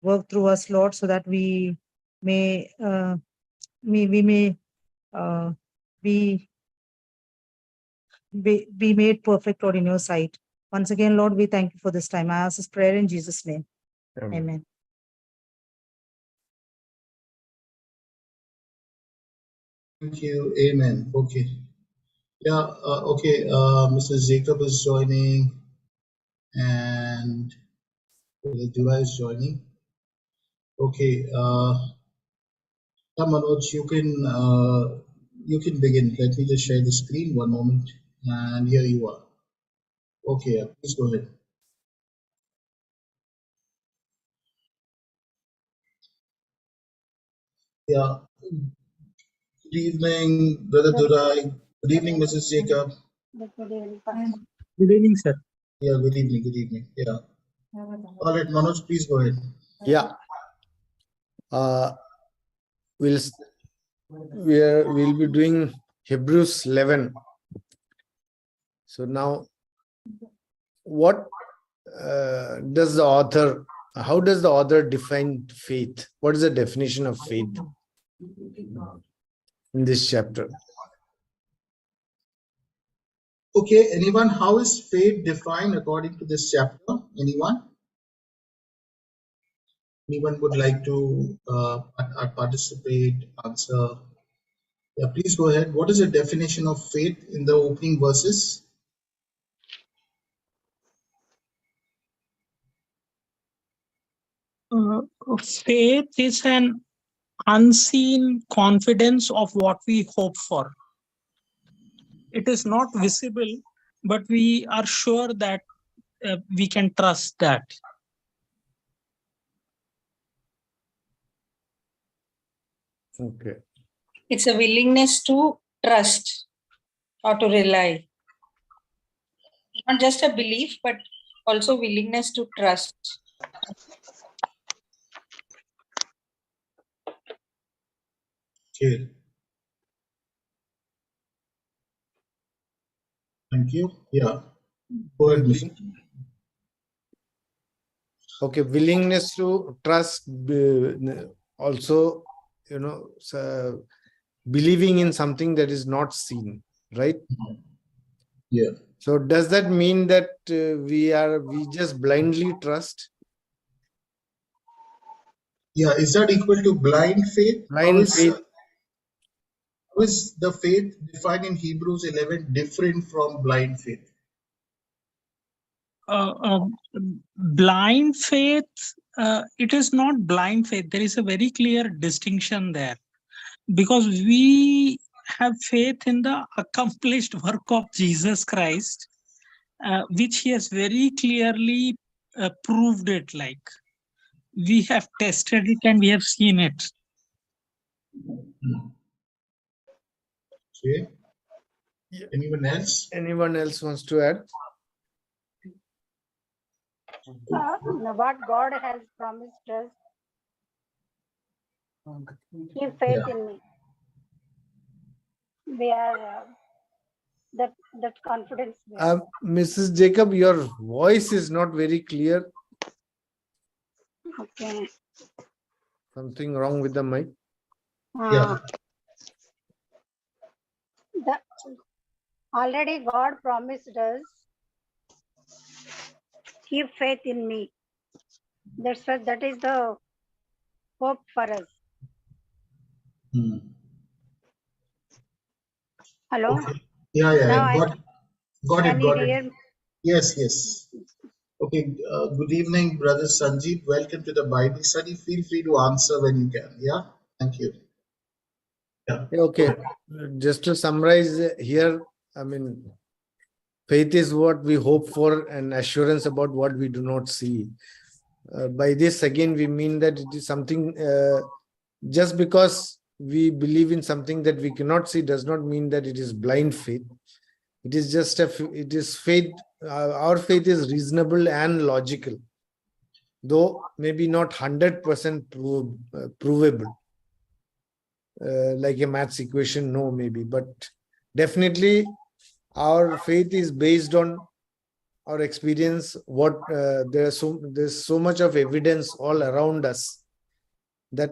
work through us, Lord, so that we may we may be made perfect, Lord, in your sight. Once again, Lord, we thank you for this time. I ask this prayer in Jesus' name. Amen. Thank you. Amen. Okay. Yeah. Okay. Mrs. Jacob is joining, and Dura is joining. Okay. Manoj, you can begin. Let me just share the screen. One moment, and here you are. Okay. Please go ahead. Yeah. Good evening, Brother Durai. Good evening, Mrs. Jacob. Good evening, sir. Yeah, good evening. Good evening. Yeah. All right, Manoj, please go ahead. Yeah. We'll be doing Hebrews 11. So now, what does the author? How does the author define faith? What is the definition of faith in this chapter? Okay, anyone, how is faith defined according to this chapter? Anyone? Anyone would like to participate, answer? Yeah, please go ahead. What is the definition of faith in the opening verses? Faith is an unseen confidence of what we hope for. It is not visible, but we are sure that we can trust that. Okay. It's a willingness to trust or to rely. Not just a belief, but also willingness to trust. Okay. Thank you. Yeah. Go ahead, Mr. Okay, willingness to trust, also, believing in something that is not seen, right? Yeah. So does that mean that we just blindly trust? Yeah, is that equal to blind faith? Blind faith. How is the faith defined in Hebrews 11 different from blind faith? Blind faith, it is not blind faith. There is a very clear distinction there, because we have faith in the accomplished work of Jesus Christ, which he has very clearly proved it. Like, we have tested it and we have seen it. Okay. Anyone else? Anyone else wants to add? What God has promised us. Keep faith in me. We are that confidence. Mrs. Jacob, your voice is not very clear. Okay. Something wrong with the mic? Yeah. Already God promised us, keep faith in me. That's what, that is the hope for us. Hello? Okay. Yeah. Got it. Hear? Yes. Okay. Good evening, Brother Sanjeev. Welcome to the Bible study. Feel free to answer when you can. Yeah. Thank you. Yeah. Okay. Just to summarize here, I mean, faith is what we hope for and assurance about what we do not see. By this, again, we mean that it is something, just because we believe in something that we cannot see does not mean that it is blind faith. It is just it is faith. Our faith is reasonable and logical, though maybe not 100% provable. Like a maths equation, no, maybe, but definitely our faith is based on or experience what there's so much of evidence all around us that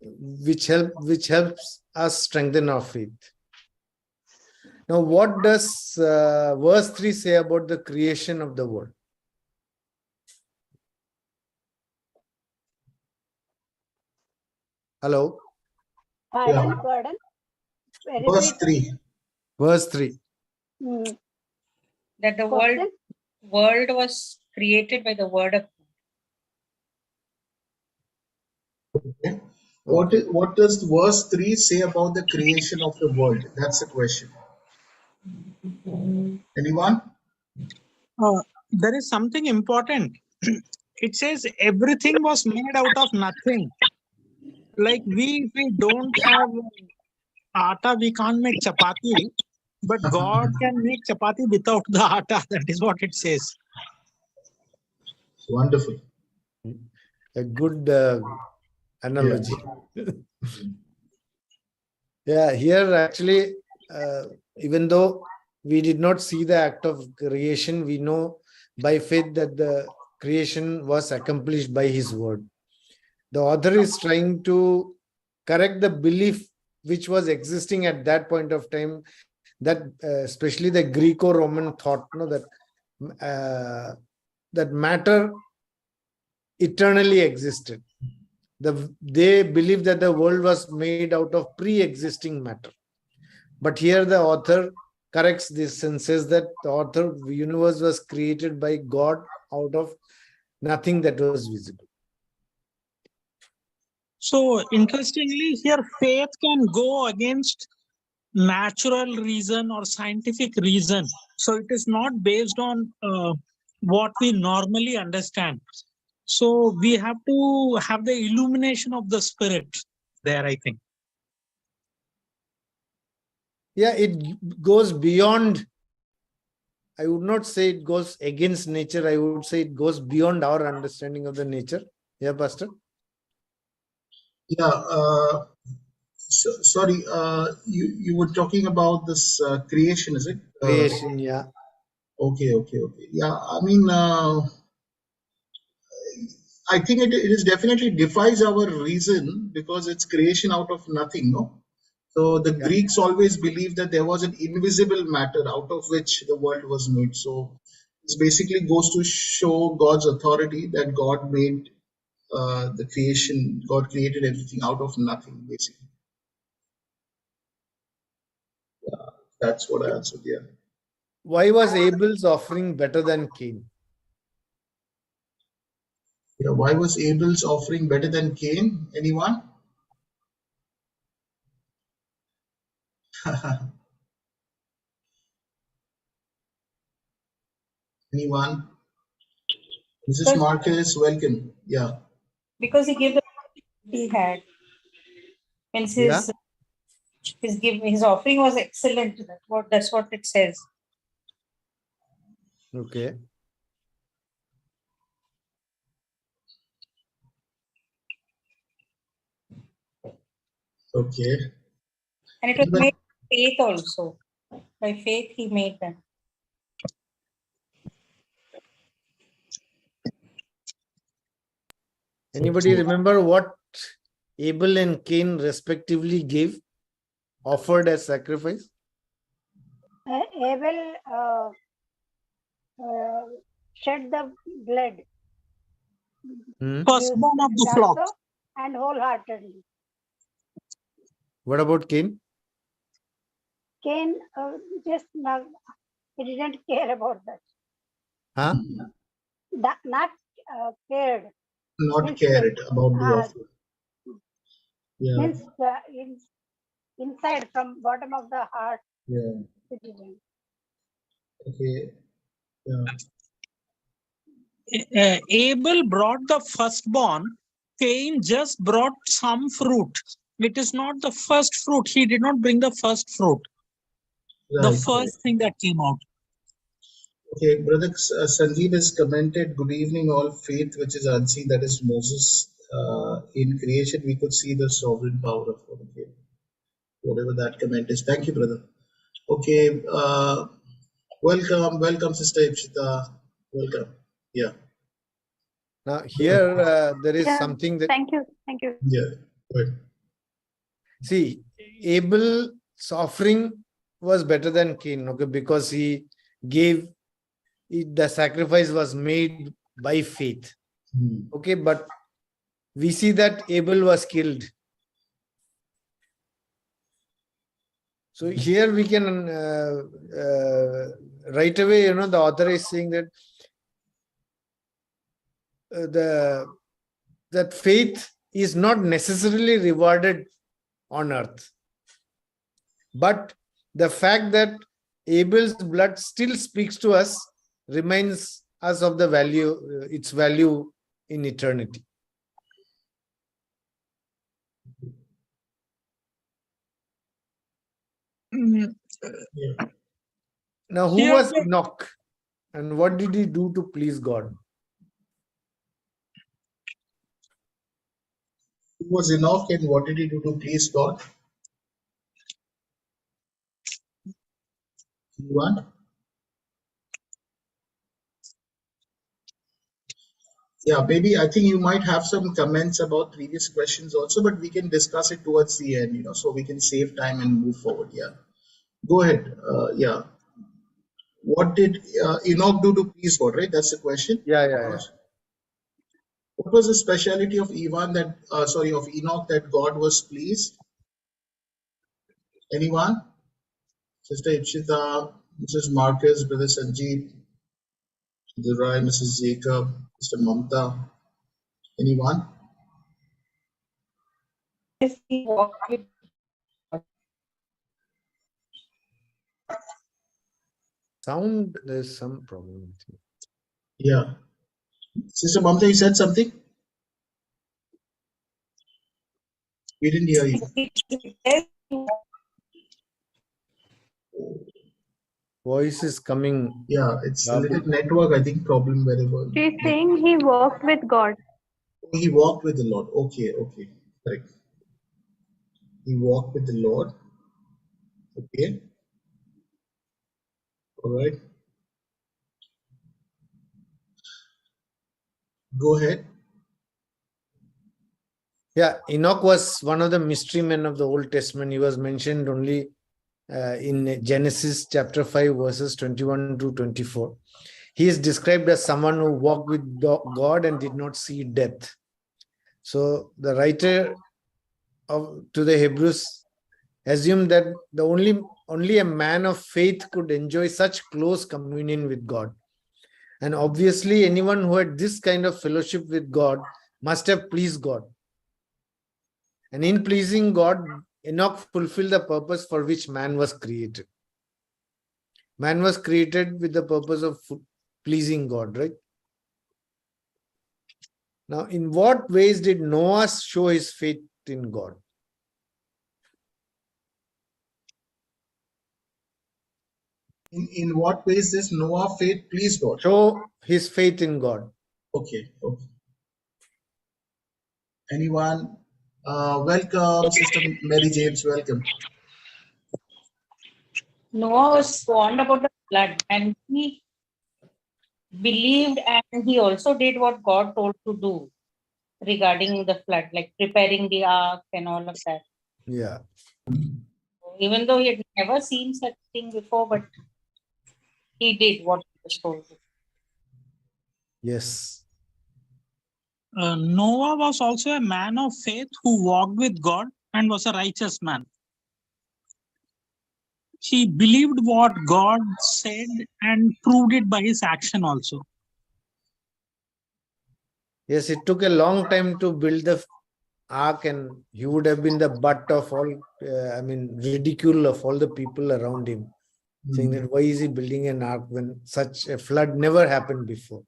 which helps us strengthen our faith. Now, what does verse 3 say about the creation of the world? Hello? Pardon, Yeah. pardon. Verse Repeat. 3. Verse 3. That the Question? world was created by the word of Okay. What does verse 3 say about the creation of the world? That's the question. Anyone? There is something important. It says everything was made out of nothing. Like if we don't have atta, we can't make chapati, but God can make chapati without the atta. That is what it says. Wonderful. A good analogy. Yeah. Yeah, here actually, even though we did not see the act of creation, we know by faith that the creation was accomplished by his word. The author is trying to correct the belief which was existing at that point of time, that especially the Greco-Roman thought, that matter eternally existed. They believed that the world was made out of pre-existing matter. But here the author corrects this and says that the universe was created by God out of nothing that was visible. So interestingly, here faith can go against natural reason or scientific reason. So it is not based on what we normally understand. So we have to have the illumination of the spirit there, I think. Yeah, it goes beyond. I would not say it goes against nature. I would say it goes beyond our understanding of the nature. Yeah, Pastor? Yeah. Sorry, you were talking about this creation, is it? Creation, yeah. Okay. Yeah, I mean, I think it is definitely defies our reason because it's creation out of nothing, no? So the Greeks always believed that there was an invisible matter out of which the world was made. So this basically goes to show God's authority that God made the creation, God created everything out of nothing, basically. Yeah, that's what I answered, yeah. Why was Abel's offering better than Cain? Yeah, why was Abel's offering better than Cain? Anyone? Anyone? Mrs. Because- Marcus, welcome. Yeah. because he gave the he had. Means his offering was excellent. That's what it says. Okay. Okay. And it was But made by faith also. By faith he made them. Anybody remember what Abel and Cain respectively gave, offered as sacrifice? Abel shed the blood. Firstborn of the flock. Also, and wholeheartedly. What about Cain? Cain just not, he didn't care about that. Huh? Not cared. not cared about the offer. Yeah. Means inside, from bottom of the heart. Yeah. It didn't. Okay. Yeah. Abel brought the firstborn. Cain just brought some fruit. It is not the first fruit. He did not bring the first fruit. Right. The first thing that came out. Okay, brother Sanjeev has commented, good evening, all faith which is unseen, that is Moses. In creation, we could see the sovereign power of God. Okay. Whatever that comment is. Thank you, brother. Okay. Welcome, Sister Ipshita. Welcome. Yeah, Now here there is Yeah, something that, thank you. Thank you. yeah. Good. see, Abel's offering was better than Cain, okay, because he gave the sacrifice was made by faith. Hmm. Okay, but we see that Abel was killed. So here we can right away, the author is saying that that faith is not necessarily rewarded on earth, but the fact that Abel's blood still speaks to us reminds us of the value, its value in eternity. Mm, Yeah. Now, who Here, was Enoch, and what did he do to please God? Who was Enoch and what did he do to please God? Anyone? Yeah, maybe I think you might have some comments about previous questions also, but we can discuss it towards the end, so we can save time and move forward. Yeah. Go ahead. Yeah. What did Enoch do to please God, right? That's the question. Yeah. What was the speciality of of Enoch that God was pleased? Anyone? Sister Ipshita, Mrs. Marcus, Brother Sanjeev, Durai, Mrs. Jacob, Mr. Mamta. Anyone? Yes, he walked with Sound, there's some problem. Yeah. Sister Mamta, you said something? We didn't hear you. Voice is coming. Yeah, it's a little garbled. network, I think, problem wherever. She's saying he walked with God. He walked with the Lord. Okay, correct. He walked with the Lord. Okay, all right. Go ahead. Yeah, Enoch was one of the mystery men of the Old Testament. He was mentioned only in Genesis chapter 5, verses 21 to 24. He is described as someone who walked with God and did not see death. So the writer to the Hebrews assumed that only a man of faith could enjoy such close communion with God. And obviously, anyone who had this kind of fellowship with God must have pleased God. And in pleasing God, Enoch fulfilled the purpose for which man was created. Man was created with the purpose of pleasing God, right? Now, in what ways did Noah show his faith in God? In what ways does Noah faith please God? Show his faith in God. Okay. Anyone? Welcome, Sister Mary James. Welcome. Noah was warned about the flood and he believed and he also did what God told to do regarding the flood, like preparing the ark and all of that. Yeah. Even though he had never seen such thing before, but he did what he was told to. Yes. Noah was also a man of faith who walked with God and was a righteous man. He believed what God said and proved it by his action also. Yes, it took a long time to build the ark, and he would have been the butt of all, ridicule of all the people around him, saying that why is he building an ark when such a flood never happened before?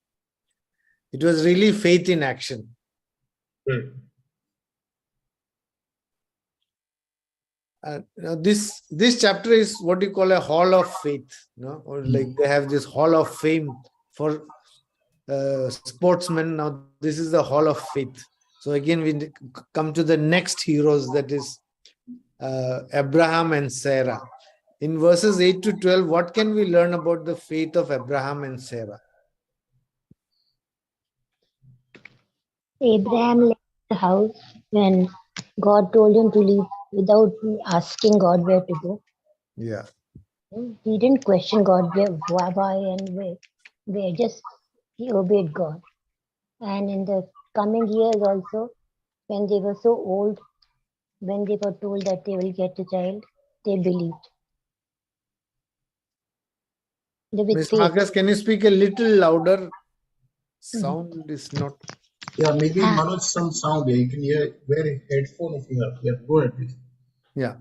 It was really faith in action. This chapter is what you call a hall of faith, or like they have this hall of fame for sportsmen. Now this is the hall of faith. So again, we come to the next heroes, that is Abraham and Sarah. in verses 8 to 12, what can we learn about the faith of Abraham and Sarah? Abraham left the house when God told him to leave without asking God where to go. Yeah. He didn't question God why and where. Just he obeyed God. And in the coming years also, when they were so old, when they were told that they will get a child, they believed. With Miss faith. Marcus, can you speak a little louder? Sound is not. Yeah, maybe Ah. Manoj, some sound. Yeah, you can hear. Wear a headphone if you have. Yeah, go ahead, please. Yeah.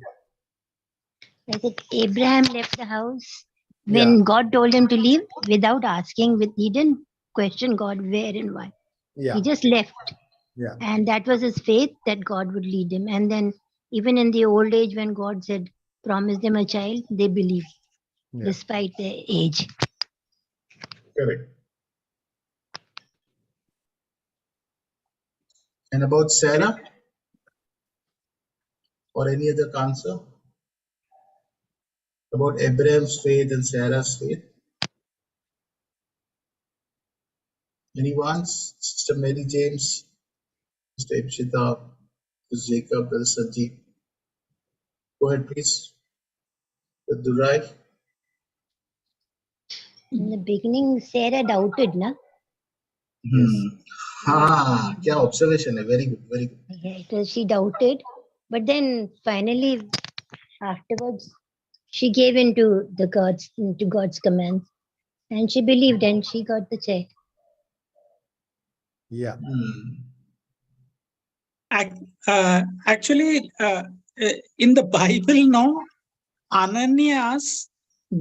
I said Abraham left the house Yeah. when God told him to leave without asking. He didn't question God where and why. Yeah. He just left. Yeah. And that was his faith that God would lead him. And then even in the old age when God said, promised them a child, they believed Yeah. despite their age. Correct. And about Sarah? Or any other answer? About Abraham's faith and Sarah's faith? Anyone? Sister Mary James, Mr. Ipshita, Mr. Jacob, Brother Sanjeev. Go ahead, please. The Durai. In the beginning, Sarah doubted, na? Yes. Kya observation hai. Very good, very good. Yeah, it was, she doubted. But then finally, afterwards, she gave into God's commands. And she believed and she got the child. Yeah. Actually, in the Bible now, Ananias,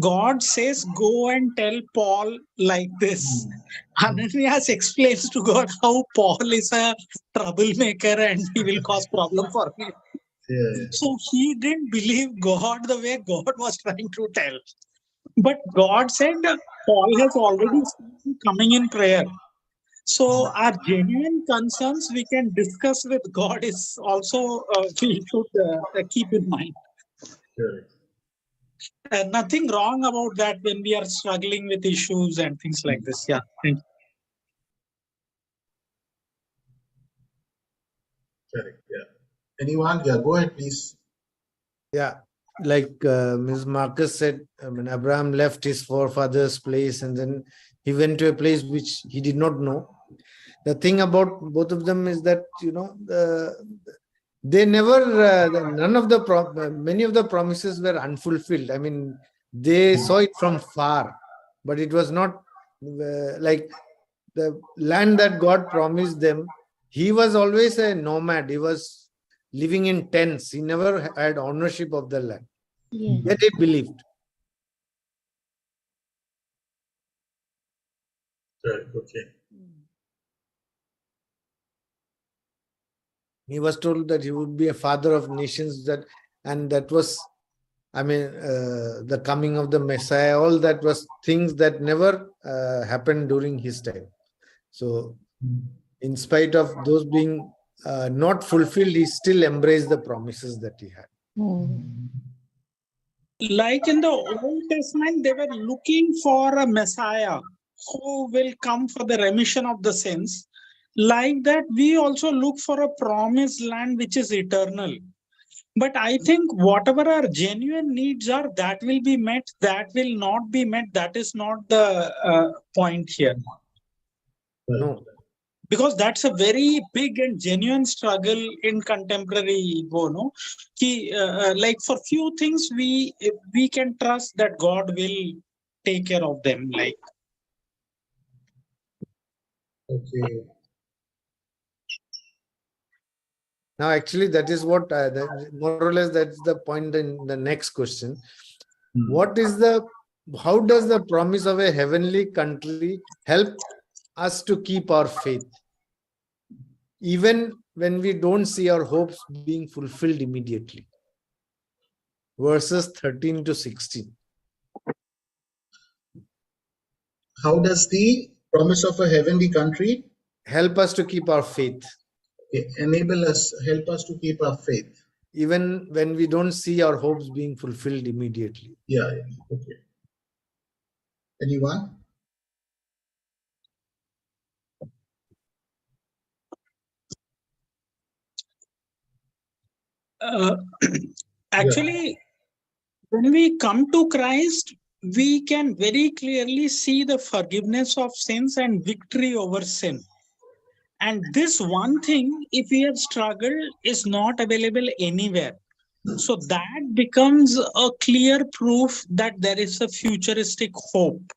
God says, go and tell Paul like this. Ananias explains to God how Paul is a troublemaker and he will cause problem for me. Yeah. So he didn't believe God the way God was trying to tell. But God said, Paul has already started coming in prayer. So our genuine concerns we can discuss with God is also we should keep in mind. Correct. Nothing wrong about that when we are struggling with issues and things like this. Yeah. Thank you. Correct. Yeah. Anyone? Yeah, go ahead, please. Yeah. Like Ms. Marcus said, I mean, Abraham left his forefathers' place and then he went to a place which he did not know. The thing about both of them is that, they never, none of the, many of the promises were unfulfilled. I mean, they saw it from far, but it was not like the land that God promised them. He was always a nomad. He was living in tents. He never had ownership of the land. Yeah. Yet he believed. Correct. Okay. He was told that he would be a father of nations, and that was, I mean, the coming of the Messiah, all that was things that never happened during his time. So in spite of those being not fulfilled, he still embraced the promises that he had. Like in the Old Testament, they were looking for a Messiah who will come for the remission of the sins. Like that, we also look for a promised land which is eternal. But I think whatever our genuine needs are, that will be met, that will not be met. That is not the point here. No. Because that's a very big and genuine struggle in contemporary no? Like for few things we can trust that God will take care of them. Like Okay. Now, actually, that is what more or less that's the point in the next question. How does the promise of a heavenly country help us to keep our faith, even when we don't see our hopes being fulfilled immediately? Verses 13 to 16. How does the promise of a heavenly country help us to keep our faith? enable us, help us to keep our faith? even when we don't see our hopes being fulfilled immediately. Yeah. Okay. Anyone? Uh, Yeah. actually, when we come to Christ, we can very clearly see the forgiveness of sins and victory over sin. And this one thing, if we have struggled, is not available anywhere. So that becomes a clear proof that there is a futuristic hope.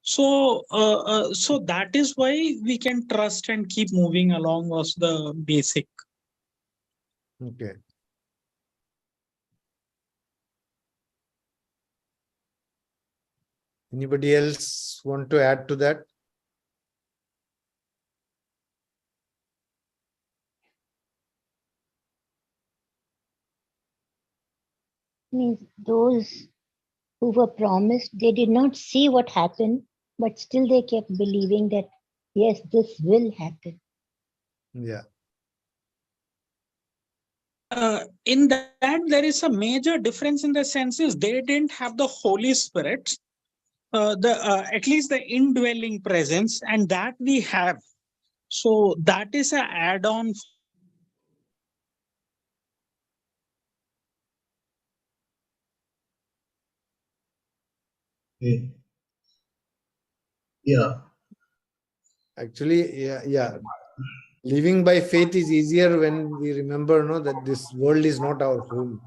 So that is why we can trust and keep moving along was the basic. Okay. Anybody else want to add to that? Means those who were promised, they did not see what happened, but still they kept believing that, yes, this will happen. Yeah. In that, there is a major difference in the senses they didn't have the Holy Spirit, the at least the indwelling presence, and that we have. So that is an add-on. Yeah. Actually, yeah. Living by faith is easier when we remember, no, that this world is not our home.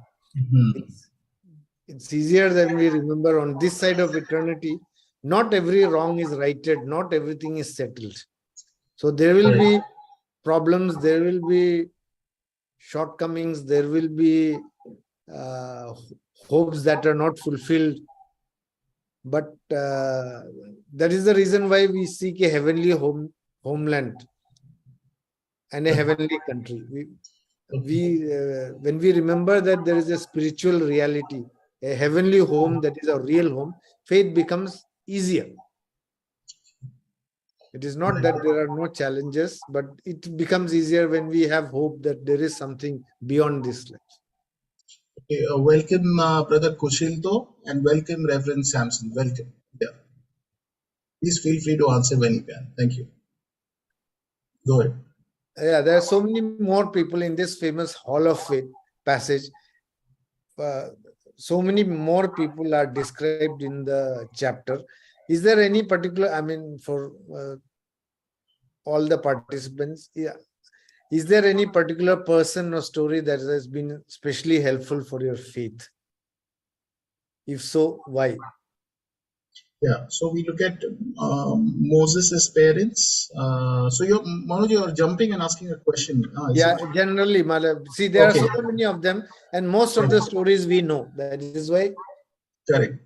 It's easier than we remember on this side of eternity. Not every wrong is righted. Not everything is settled. So there will be problems. There will be shortcomings. There will be hopes that are not fulfilled. But that is the reason why we seek a heavenly homeland and a heavenly country. When we remember that there is a spiritual reality, a heavenly home that is a real home, faith becomes easier. It is not that there are no challenges, but it becomes easier when we have hope that there is something beyond this life. Okay, welcome, Brother Kushilto, and welcome, Reverend Samson. Welcome. Yeah. Please feel free to answer when you can. Thank you. Go ahead. Yeah, there are so many more people in this famous Hall of Faith passage. So many more people are described in the chapter. Is there any particular, I mean, for all the participants, yeah, is there any particular person or story that has been especially helpful for your faith? If so, why? Yeah, so we look at Moses' parents. So Manoj, you're jumping and asking a question. Yeah, generally, see, there are Okay. so many of them, and most of the stories we know. That is why. Correct.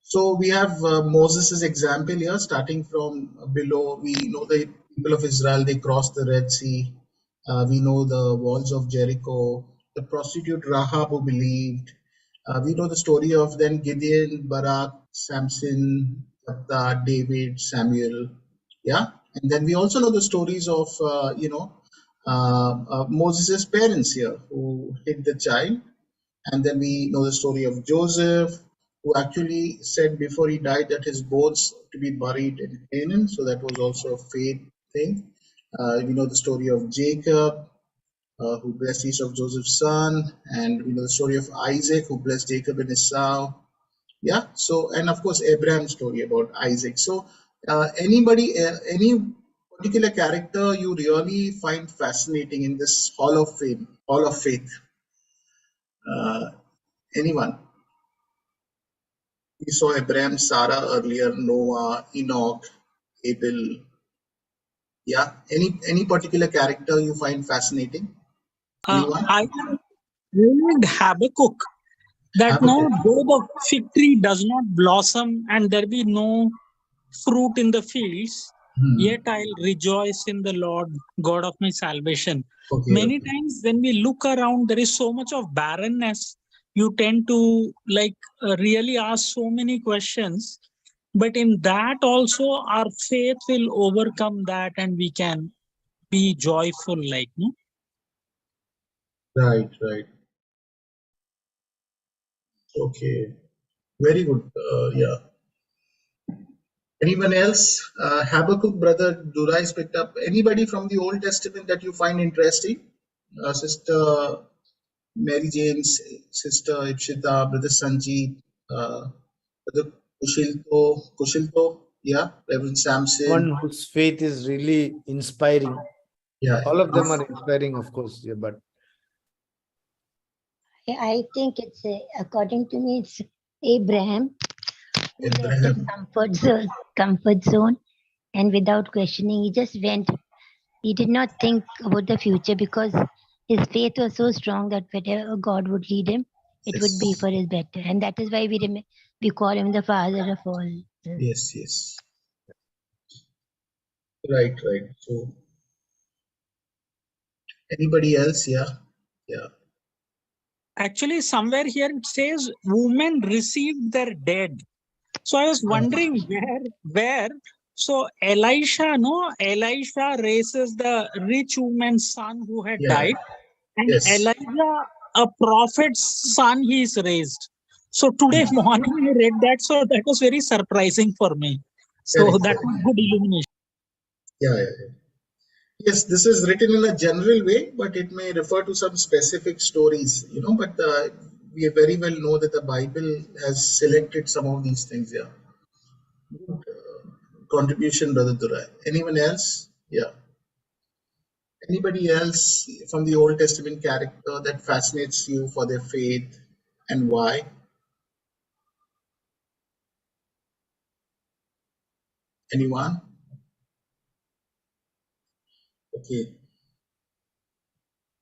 So we have Moses' example here, starting from below. We know the people of Israel, they crossed the Red Sea. We know the walls of Jericho, the prostitute Rahab who believed. We know the story of then Gideon, Barak, Samson, Jephthah, David, Samuel. Yeah. And then we also know the stories of, Moses' parents here who hid the child. And then we know the story of Joseph, who actually said before he died that his bones to be buried in Canaan. So that was also a faith thing. We know the story of Jacob, who blessed Esau, Joseph's son, and we know the story of Isaac, who blessed Jacob and Esau. Yeah. So, and of course, Abraham's story about Isaac. So, any particular character you really find fascinating in this Hall of Fame, Hall of Faith? Anyone? We saw Abraham, Sarah earlier, Noah, Enoch, Abel. Yeah. Any particular character you find fascinating? Anyone? I read Habakkuk that no, though the fig tree does not blossom and there be no fruit in the fields, yet I'll rejoice in the Lord, God of my salvation. Okay. Many times when we look around, there is so much of barrenness. You tend to really ask so many questions. But in that also, our faith will overcome that and we can be joyful like. No? Right, right. Okay, very good. Yeah. Anyone else? Habakkuk, brother Durais picked up. Anybody from the Old Testament that you find interesting? Sister Mary James, Sister Ipshita, Brother Sanjeev, Brother Kushilto, yeah, Reverend One Samson, whose faith is really inspiring. yeah. All of them are inspiring, of course. Yeah, but I think it's, according to me, it's Abraham who left his Abraham. comfort zone, and without questioning, he just went. He did not think about the future because his faith was so strong that whatever God would lead him, it would be Yes, for his better. And that is why we call him the father of all. yes, yes. Right, right. So, anybody else? Yeah, yeah. Actually, somewhere here it says women received their dead. So I was wondering where. So Elisha raises the rich woman's son who had Yeah, died, and yes, Elijah, a prophet's son, he is raised. So today morning I read that, so that was very surprising for me. So correct, that correct. was good illumination. Yeah, yeah, yeah. Yes, this is written in a general way, but it may refer to some specific stories, But we very well know that the Bible has selected some of these things. Yeah. Good contribution, Brother Durai. Anyone else? Yeah. Anybody else from the Old Testament character that fascinates you for their faith and why? Anyone? Okay.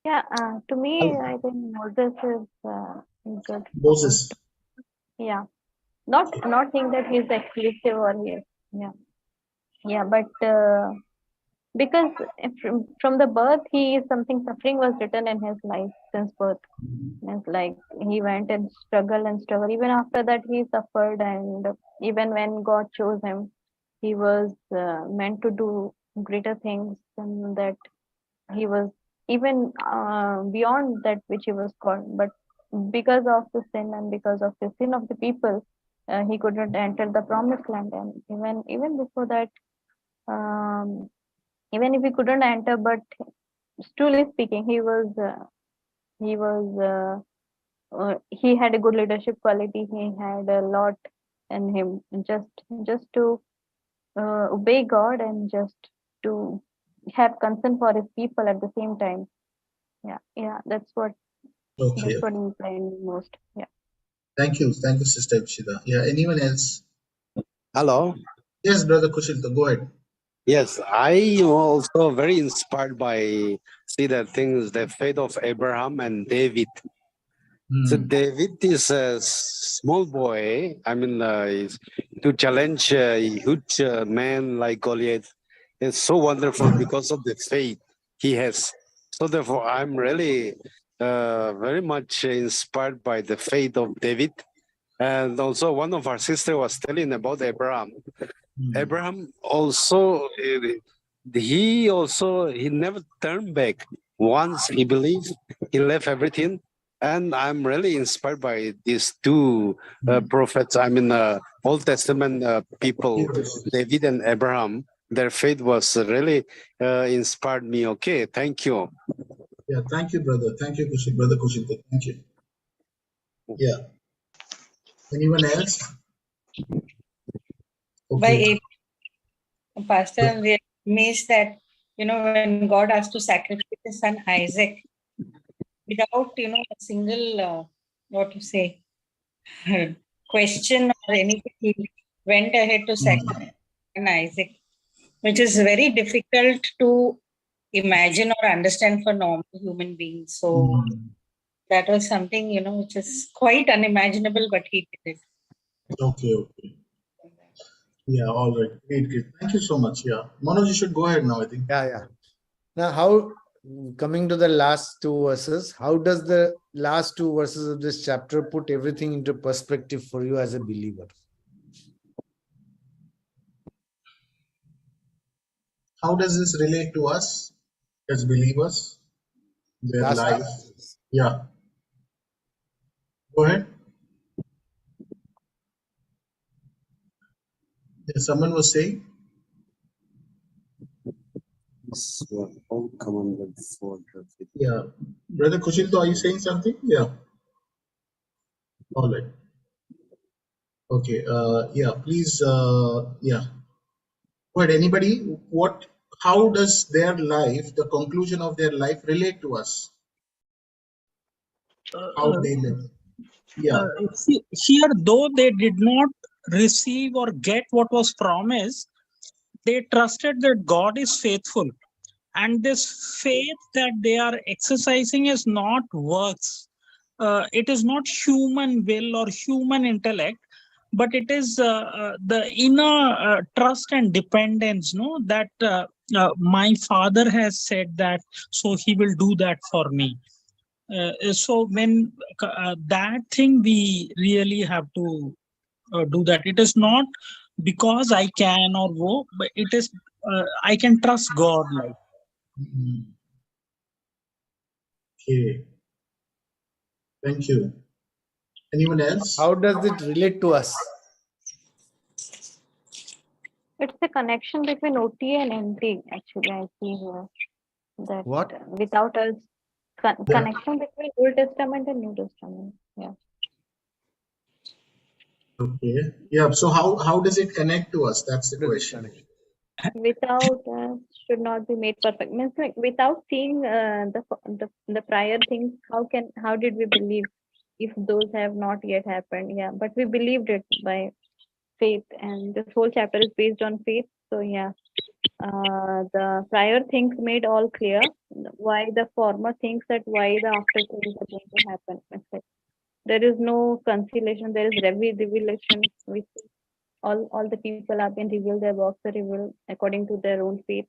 Yeah, to me, I think Moses is good for. Moses. Yeah, not saying that he's exclusive or he is. Yeah, but because from the birth, he is something suffering was written in his life since birth. It's like he went and struggled. Even after that, he suffered, and even when God chose him, he was meant to do greater things, and that he was even beyond that which he was called. But because of the sin and because of the sin of the people, he could not enter the promised land. And even before that, um, even if he couldn't enter, but truly speaking, he had a good leadership quality. He had a lot in him, just to obey God and just to have concern for his people at the same time. Yeah, that's what Okay. impressed me most. Yeah. Thank you. Thank you, Sister Ipshita. Yeah. Anyone else? Hello. Yes, Brother Kushilta, go ahead. Yes, I am also very inspired by see the things, the faith of Abraham and David. So Hmm. David is a small boy. I mean, to challenge a huge man like Goliath is so wonderful because of the faith he has. So therefore, I'm really very much inspired by the faith of David. And also, one of our sister was telling about Abraham. Abraham also, he never turned back. Once he believed, he left everything. And I'm really inspired by these two prophets. I mean, Old Testament people, David and Abraham. Their faith was really inspired me. Okay, thank you. Yeah, thank you, brother. Thank you, Brother Kushilta. Thank you. Yeah. Anyone else? Okay. By Pastor, we are amazed that, when God asked to sacrifice his son Isaac without, a single, what to say, question or anything, he went ahead to sacrifice son Isaac, which is very difficult to imagine or understand for normal human beings. So that was something, which is quite unimaginable, but he did it. Okay, okay. Yeah, all right. Great, great. Thank you so much. Yeah. Manoj, you should go ahead now, I think. yeah. Now, coming to the last two verses, how does the last two verses of this chapter put everything into perspective for you as a believer? How does this relate to us as believers? Their Last life. Yeah. Go ahead. Someone was saying? All commanded for the faith. Yeah. Brother Kushilto, are you saying something? Yeah. All right. Okay. Yeah, please. Yeah. But anybody, how does their life, the conclusion of their life, relate to us? How they live? Yeah. Here, though they did not receive or get what was promised, they trusted that God is faithful. And this faith that they are exercising is not works. It is not human will or human intellect, but it is the inner trust and dependence, no, that my father has said that, so he will do that for me. So when that thing, we really have to do that. It is not because I can or wo, but it is I can trust God. Like, Okay. Thank you. Anyone else? How does it relate to us? It's a connection between OT and MT, actually, I see here. That What? without us, connection between Old Testament and New Testament. Yeah. Okay. Yeah. So how does it connect to us? That's the Does it question. connect? Without should not be made perfect. Means like without seeing the prior things, how did we believe if those have not yet happened? Yeah, but we believed it by faith, and this whole chapter is based on faith. So yeah, the prior things made all clear. Why the former things, that why the after things are going to happen. It's like there is no conciliation. There is revelation. We see all the people have been revealed. Their works are revealed according to their own faith.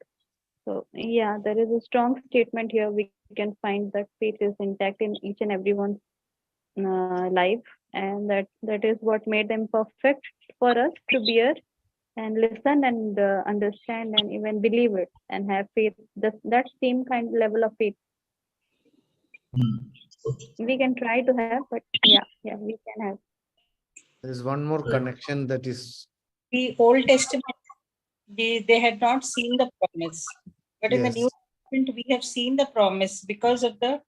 So yeah, there is a strong statement here. We can find that faith is intact in each and everyone's life, and that is what made them perfect for us to bear and listen and understand and even believe it and have faith. That same kind level of faith Okay. we can try to have, but yeah, we can have. There's one more connection that is. The Old Testament, they had not seen the promise. But in the New Yes. Testament, we have seen the promise because of the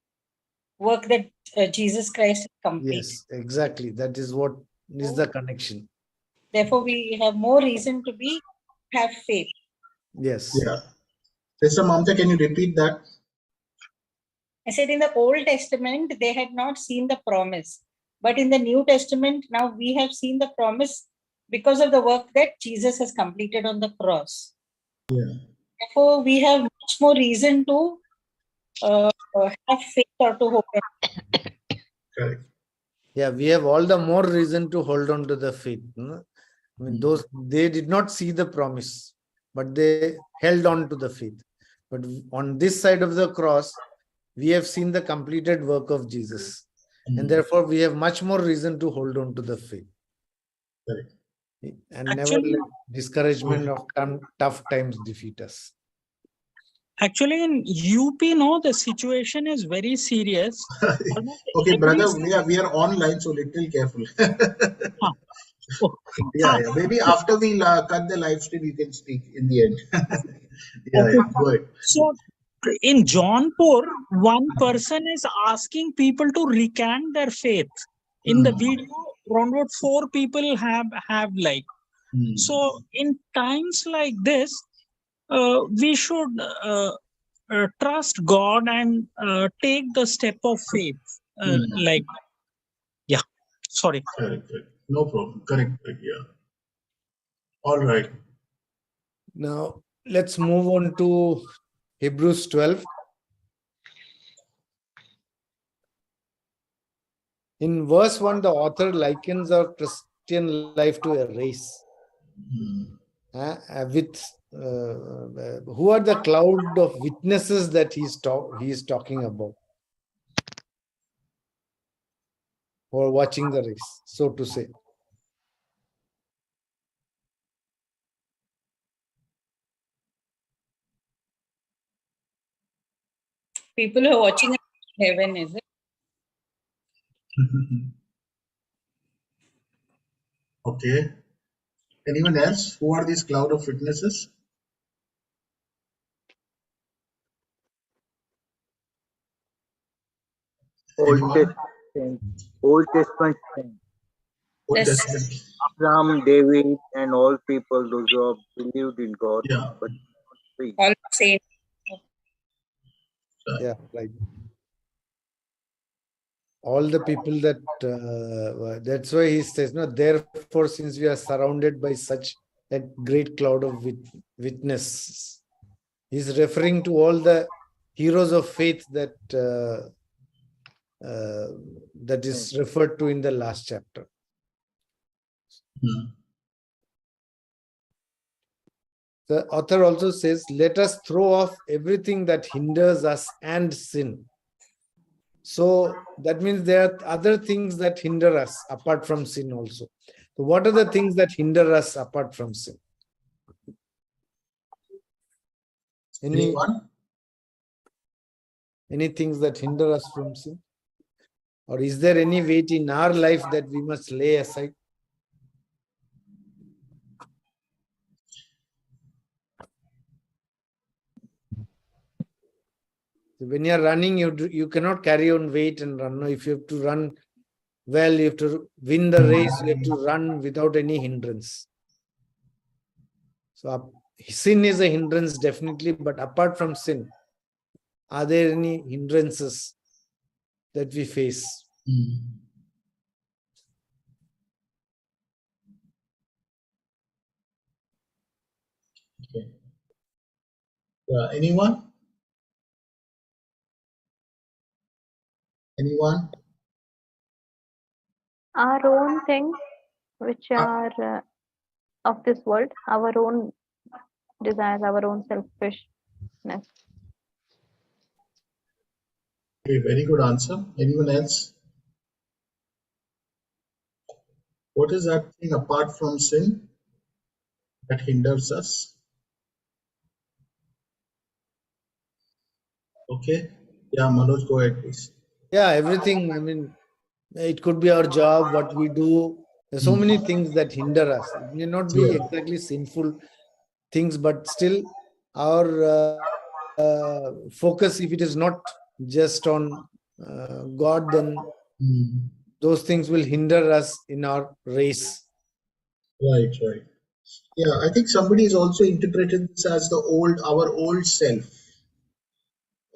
work that Jesus Christ has completed. Yes, exactly. That is what is the connection. Therefore, we have more reason to have faith. Yes. Yeah. Sister Mamta, can you repeat that? I said in the Old Testament, they had not seen the promise. But in the New Testament, now we have seen the promise because of the work that Jesus has completed on the cross. Yeah. Therefore, we have much more reason to have faith or to hope. Correct. Yeah, we have all the more reason to hold on to the faith. No? I mean, those they did not see the promise, but they held on to the faith. But on this side of the cross, we have seen the completed work of Jesus. And therefore, we have much more reason to hold on to the faith. Correct. And Actually- never let discouragement of tough times defeat us. Actually, in UP, no, the situation is very serious. Almost Okay, every brother, state- we are online, so little careful. Huh. Oh, Yeah, huh. yeah. Maybe after we cut the live stream, you can speak in the end. Yeah, Okay. yeah, go ahead. So in Jaunpur, one person is asking people to recant their faith. In the video, around about 4 people have like. So in times like this, we should trust God and take the step of faith. Like, yeah, sorry. Correct, correct. No problem. Correct, correct. Yeah. All right. Now, let's move on to Hebrews 12. In verse 1, the author likens our Christian life to a race. With who are the cloud of witnesses that he is talking about, or watching the race, so to say. People who are watching heaven, is it? Okay. Anyone else? Who are these cloud of witnesses? Old Anyone? Testament saints. Old Testament saints. Old Yes. Testament. Abraham, David, and all people those who have believed in God, Yeah. but not free. All saints. Yeah, right. All the people that that's why he says, no, therefore, since we are surrounded by such a great cloud of witnesses, he's referring to all the heroes of faith that that is referred to in the last chapter. Hmm. The author also says, let us throw off everything that hinders us and sin. So that means there are other things that hinder us apart from sin also. So what are the things that hinder us apart from sin? Anyone? Any things that hinder us from sin? Or is there any weight in our life that we must lay aside? So when you're running, you cannot carry on weight and run. No, if you have to run well, you have to win the race, you have to run without any hindrance. So sin is a hindrance, definitely, but apart from sin, are there any hindrances that we face? Hmm. Okay. Anyone? Anyone? Our own things, which are of this world, our own desires, our own selfishness. Okay, very good answer. Anyone else? What is that thing apart from sin that hinders us? Okay. Yeah, Manoj, go ahead, please. Yeah, everything. I mean, it could be our job, what we do. There's so many things that hinder us. It may not be Yeah. exactly sinful things, but still our focus, if it is not just on God, then Hmm. those things will hinder us in our race. Right, right. Yeah, I think somebody is also interpreted this as our old self,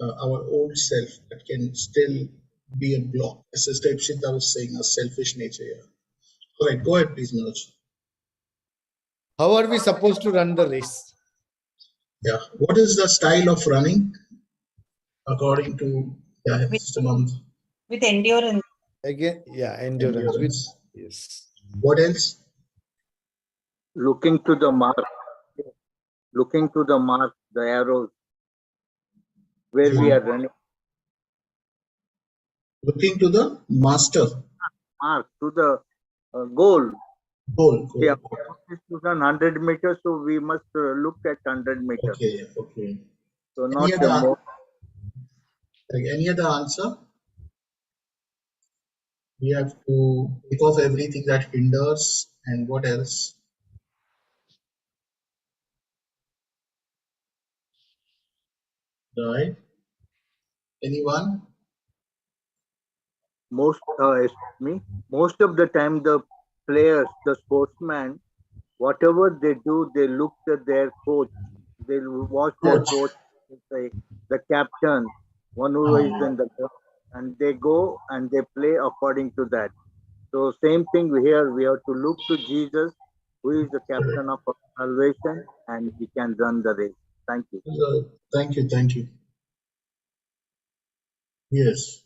our old self that can still be a block. As Sister Ipshita was saying, a selfish nature. Yeah. All right, go ahead, please, Manoj. How are we supposed to run the race? Yeah. What is the style of running according to Sister Manoj? With endurance. Again, yeah, endurance. Endurance. Yes. What else? Looking to the mark, the arrows where we are running. Looking to the master. Mark to the goal. Goal. Yeah, is to run 100 meters, so we must look at 100 meters. Okay, okay. So not more. Any other answer? We have to take off everything that hinders, and what else? Right? Anyone? Most of the time the players, the sportsmen, whatever they do, they look at their coach. They watch their coach, the captain, one who is in the ground, and they go and they play according to that. So same thing here, we have to look to Jesus, who is the captain of our salvation, and we can run the race. Thank you. Thank you, thank you. Yes.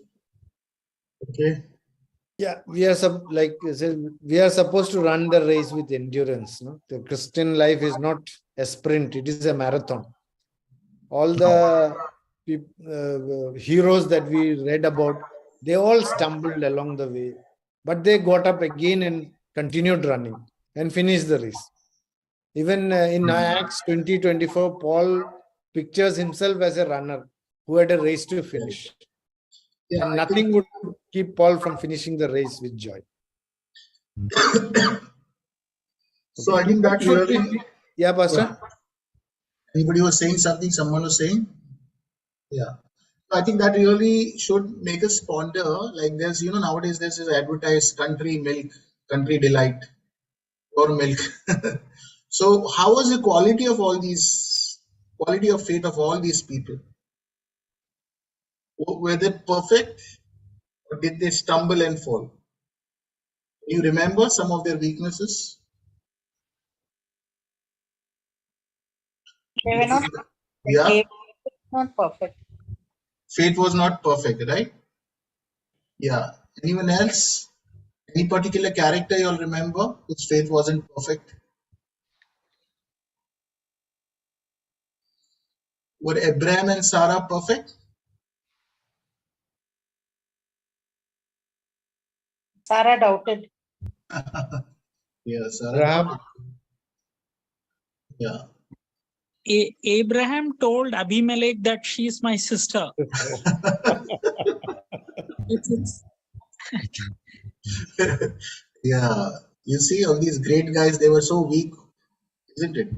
Okay. Yeah, we are like I said, we are supposed to run the race with endurance. No, the Christian life is not a sprint; it is a marathon. All the heroes that we read about, they all stumbled along the way, but they got up again and continued running and finished the race. Even in Acts 20:24, Paul pictures himself as a runner who had a race to finish. Yeah, And nothing would keep Paul from finishing the race with joy. So I think that really. Yeah, Pastor. Anybody was saying something? Someone was saying. Yeah. I think that really should make us ponder. Like there's, nowadays there's this advertised country milk, country delight, or milk. So how was the quality of quality of faith of all these people? Were they perfect, or did they stumble and fall? Do you remember some of their weaknesses? They were not, Yeah, they were not perfect. faith was not perfect, right? Yeah. Anyone else? Any particular character you'll remember whose faith wasn't perfect? Were Abraham and Sarah perfect? Sarah doubted. Yeah, Sarah. Abraham. Yeah. Abraham told Abimelech that she is my sister. It's Yeah. You see, all these great guys, they were so weak, isn't it?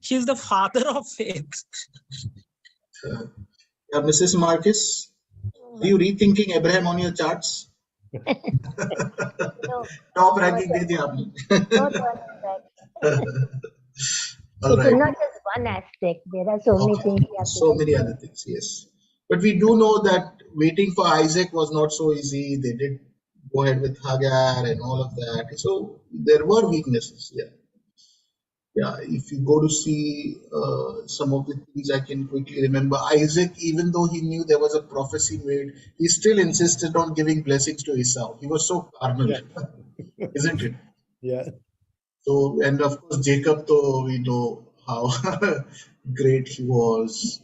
She's the father of faith. Yeah, Mrs. Marcus, are you rethinking Abraham on your charts? No, Top ranking दे दिया आपने. not one aspect. All It is right. not just one aspect. There are so many Okay. things we have to So many consider. other things, yes. But we do know that waiting for Isaac was not so easy. They did go ahead with Hagar and all of that. So there were weaknesses. Yeah. Yeah. If you go to see some of the things I can quickly remember, Isaac, even though he knew there was a prophecy made, he still insisted on giving blessings to Esau. He was so carnal, isn't it? Yeah. So, and of course, Jacob, though we know how great he was.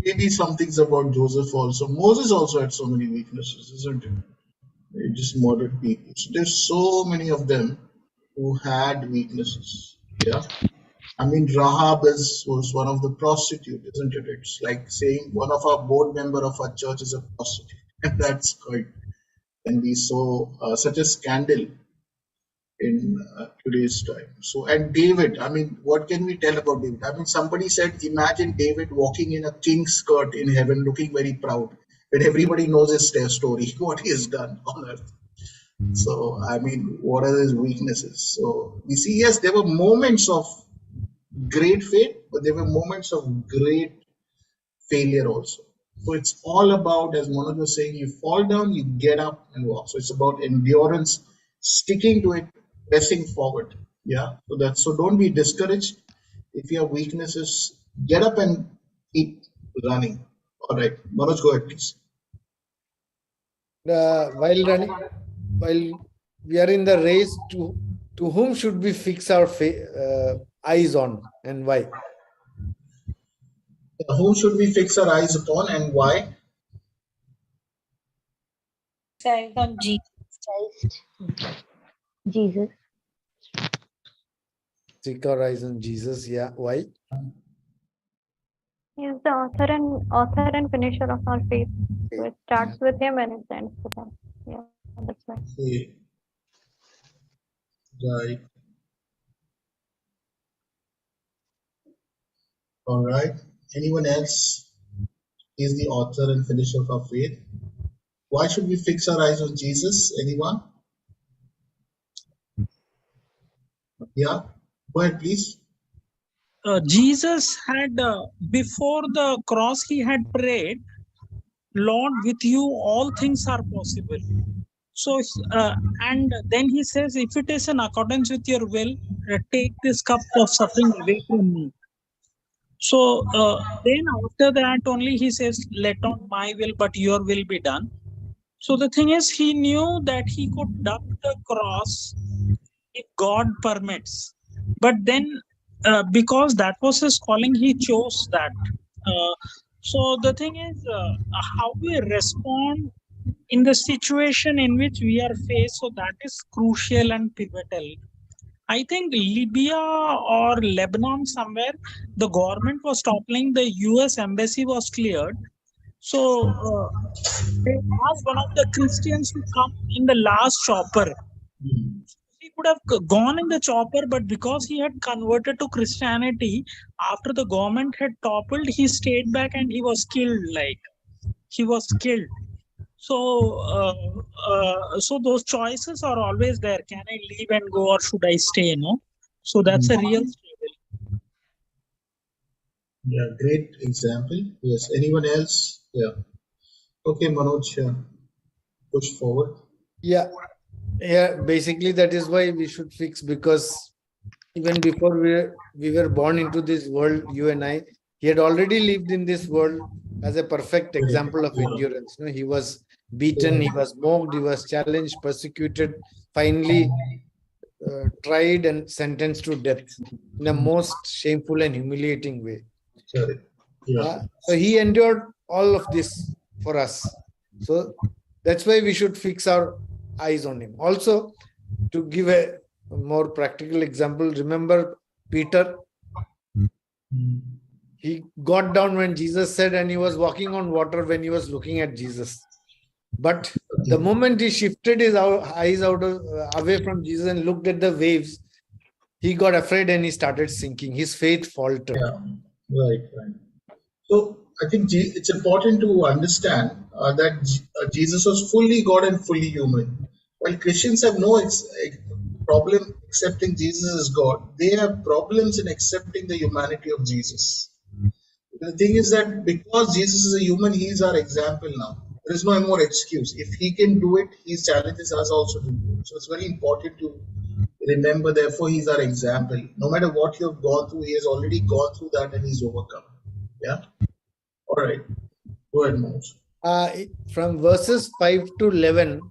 Maybe some things about Joseph also. Moses also had so many weaknesses, isn't it? They just murdered people. So there's so many of them who had weaknesses. Yeah. I mean, Rahab was one of the prostitutes, isn't it? It's like saying one of our board member of our church is a prostitute. And that's quite. And we saw such a scandal in today's time. So, and David, I mean, what can we tell about David? I mean, somebody said, imagine David walking in a king's skirt in heaven, looking very proud, but everybody knows his story, what he has done on earth. So, I mean, what are his weaknesses? So, we see, yes, there were moments of great faith, but there were moments of great failure also. So it's all about, as Manoj was saying, you fall down, you get up and walk. So it's about endurance, sticking to it, pressing forward. Yeah. So don't be discouraged. If you have weaknesses, get up and keep running. All right. Manoj, go ahead, please. While running, while we are in the race, to whom should we fix our eyes on, and why? Whom should we fix our eyes upon and why? Eyes on Jesus. Christ, Jesus. Fix our eyes on Jesus. Yeah. Why? He is the author and finisher of our faith. So it starts with him and it ends with him. Yeah, that's right. Okay. Right. All right. Anyone else is the author and finisher of our faith? Why should we fix our eyes on Jesus? Anyone? Yeah. Go ahead, please. Jesus had, before the cross, he had prayed, Lord, with you all things are possible. So, and then he says, if it is in accordance with your will, take this cup of suffering away from me. So then after that only he says, let not my will but your will be done. So the thing is, he knew that he could duck the cross if God permits. But then because that was his calling, he chose that. So the thing is, how we respond in the situation in which we are faced, so that is crucial and pivotal. I think Libya or Lebanon somewhere, the government was toppling, the US embassy was cleared. So they asked one of the Christians to come in the last chopper. would have gone in the chopper, but because he had converted to Christianity, after the government had toppled, he stayed back and he was killed. Like, he was killed. So those choices are always there. Can I leave and go, or should I stay? No. So that's a real struggle. Yeah, great example. Yes. Anyone else? Yeah. Okay, Manoj, push forward. Yeah, basically that is why we should fix, because even before we were born into this world, you and I, he had already lived in this world as a perfect example of endurance. No, he was beaten, he was mocked, he was challenged, persecuted, finally tried and sentenced to death in a most shameful and humiliating way. Sorry. Yeah. So he endured all of this for us. So that's why we should fix our eyes on him. Also, to give a more practical example, remember Peter? He got down when Jesus said, and he was walking on water when he was looking at Jesus. But the moment he shifted his eyes away from Jesus and looked at the waves, he got afraid and he started sinking. His faith faltered. Yeah. Right. So I think it's important to understand that Jesus was fully God and fully human. While Christians have no problem accepting Jesus as God, they have problems in accepting the humanity of Jesus. The thing is that because Jesus is a human, he is our example now. There is no more excuse. If he can do it, he challenges us also to do it. So it's very important to remember, therefore, he's our example. No matter what you have gone through, he has already gone through that and he's overcome. Yeah. All right. Go ahead, Manoj. From verses 5 to 11,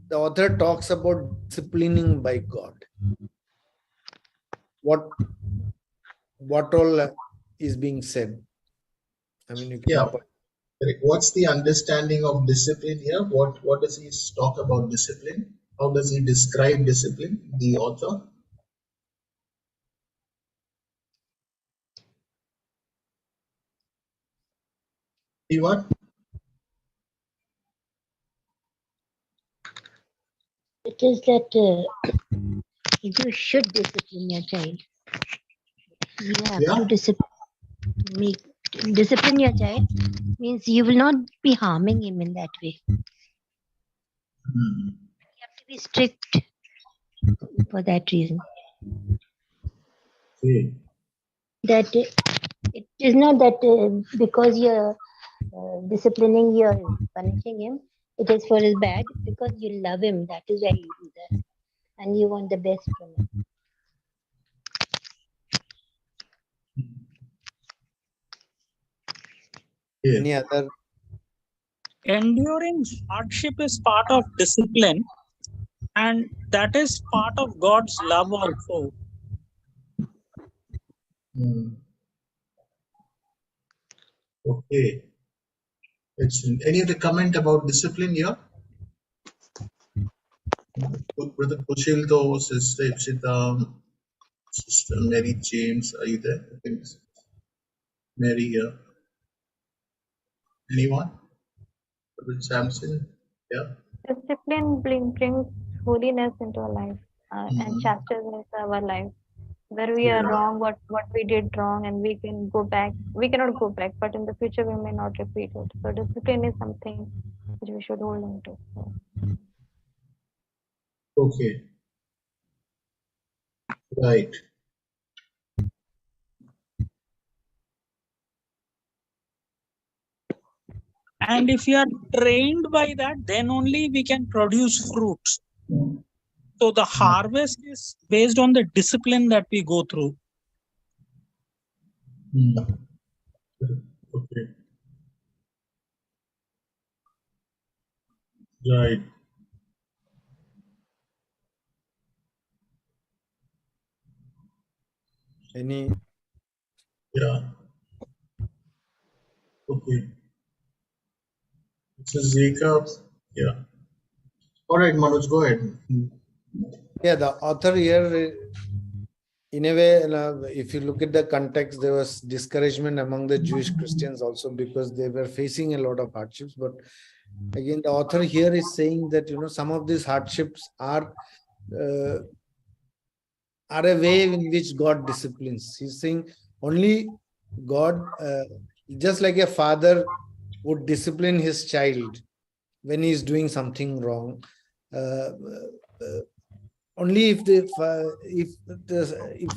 the author talks about disciplining by God. What all is being said? I mean, you can. What's the understanding of discipline here? What does he talk about discipline? How does he describe discipline, the author? What? It is that you should discipline your child. You have to discipline your child means you will not be harming him in that way. You have to be strict for that reason. That it is not that because you're disciplining, you're punishing him. It is for his bad, because you love him. That is why you do that, and you want the best from him. Any other? Enduring hardship is part of discipline, and that is part of God's love also. Okay. Any other comment about discipline here? Brother Kushilto, Sister Ipsita, Sister Mary James, are you there? I think Mary here. Anyone? Brother Samson? Yeah. Discipline brings holiness into our life and chastises our life. Where we are wrong, what we did wrong, and we can go back. We cannot go back, but in the future we may not repeat it. So discipline is something which we should hold on to. Okay. Right. And if you are trained by that, then only we can produce fruits. So the harvest is based on the discipline that we go through. Okay. Right. Any? Yeah. Okay. This is Jacob. Yeah. All right, Manoj, go ahead. Yeah, the author here, in a way, if you look at the context, there was discouragement among the Jewish Christians also, because they were facing a lot of hardships. But again, the author here is saying that, some of these hardships are are a way in which God disciplines. He's saying only God, just like a father would discipline his child when he is doing something wrong. Uh, uh, Only if if